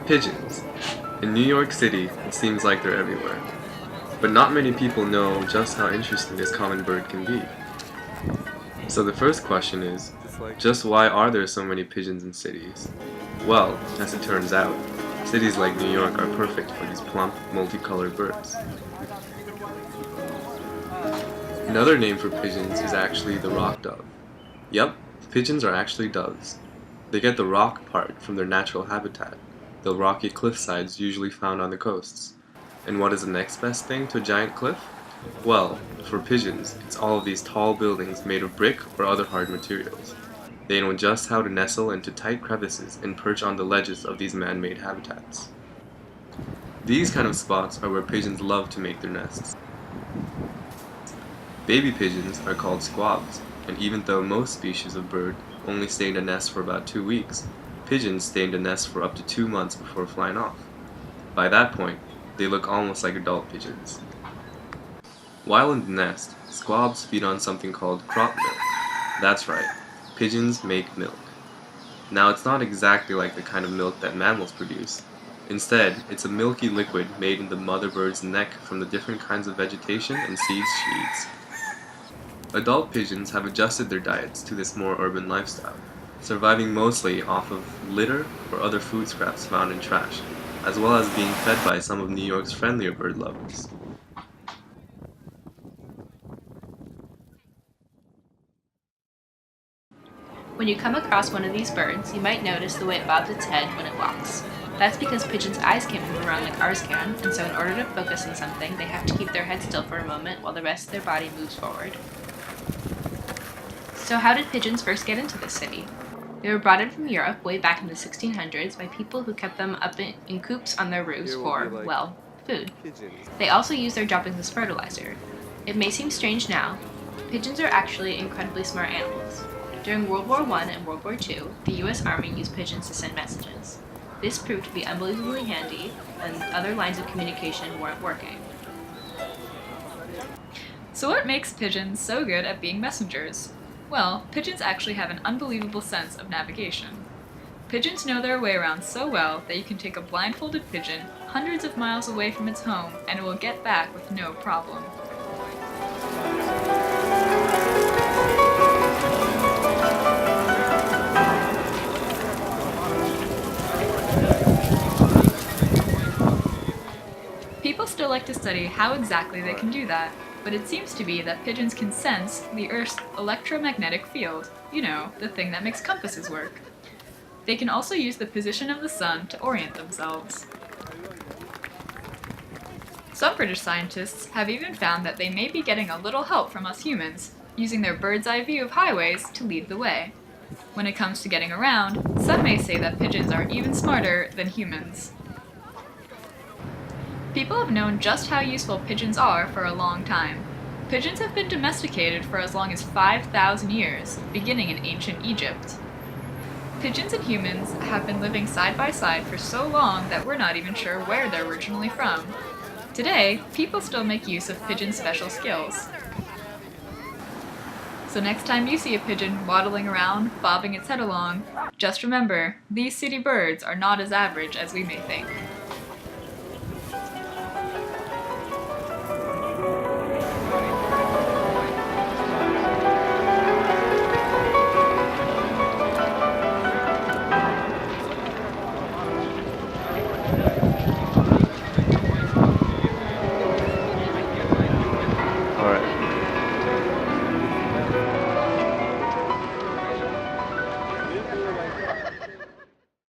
Pigeons. In New York City, it seems like they're everywhere. But not many people know just how interesting this common bird can be. So the first question is, just why are there so many pigeons in cities? Well, as it turns out, cities like New York are perfect for these plump, multicolored birds. Another name for pigeons is actually the rock dove. Yep, pigeons are actually doves. They get the rock part from their natural habitat, the rocky cliffsides usually found on the coasts. And what is the next best thing to a giant cliff? Well, for pigeons, it's all of these tall buildings made of brick or other hard materials. They know just how to nestle into tight crevices and perch on the ledges of these man-made habitats. These kind of spots are where pigeons love to make their nests. Baby pigeons are called squabs, and even though most species of bird only stay in a nest for about 2 weeks, pigeons stay in the nest for up to 2 months before flying off. By that point, they look almost like adult pigeons. While in the nest, squabs feed on something called crop milk. That's right, pigeons make milk. Now it's not exactly like the kind of milk that mammals produce. Instead, it's a milky liquid made in the mother bird's neck from the different kinds of vegetation and seeds she eats. Adult pigeons have adjusted their diets to this more urban lifestyle, surviving mostly off of litter or other food scraps found in trash, as well as being fed by some of New York's friendlier bird lovers. When you come across one of these birds, you might notice the way it bobs its head when it walks. That's because pigeons' eyes can't move around like ours can, and so in order to focus on something, they have to keep their head still for a moment while the rest of their body moves forward. So how did pigeons first get into this city? They were brought in from Europe way back in the 1600s by people who kept them up in coops on their roofs for, well, food. They also used their droppings as fertilizer. It may seem strange now, but pigeons are actually incredibly smart animals. During World War I and World War II, the US Army used pigeons to send messages. This proved to be unbelievably handy, and other lines of communication weren't working. So what makes pigeons so good at being messengers? Well, pigeons actually have an unbelievable sense of navigation. Pigeons know their way around so well that you can take a blindfolded pigeon hundreds of miles away from its home and it will get back with no problem. People still like to study how exactly they can do that, but it seems to be that pigeons can sense the Earth's electromagnetic field, you know, the thing that makes compasses work. They can also use the position of the sun to orient themselves. Some British scientists have even found that they may be getting a little help from us humans, using their bird's eye view of highways to lead the way. When it comes to getting around, some may say that pigeons are even smarter than humans. People have known just how useful pigeons are for a long time. Pigeons have been domesticated for as long as 5,000 years, beginning in ancient Egypt. Pigeons and humans have been living side by side for so long that we're not even sure where they're originally from. Today, people still make use of pigeons' special skills. So next time you see a pigeon waddling around, bobbing its head along, just remember, these city birds are not as average as we may think.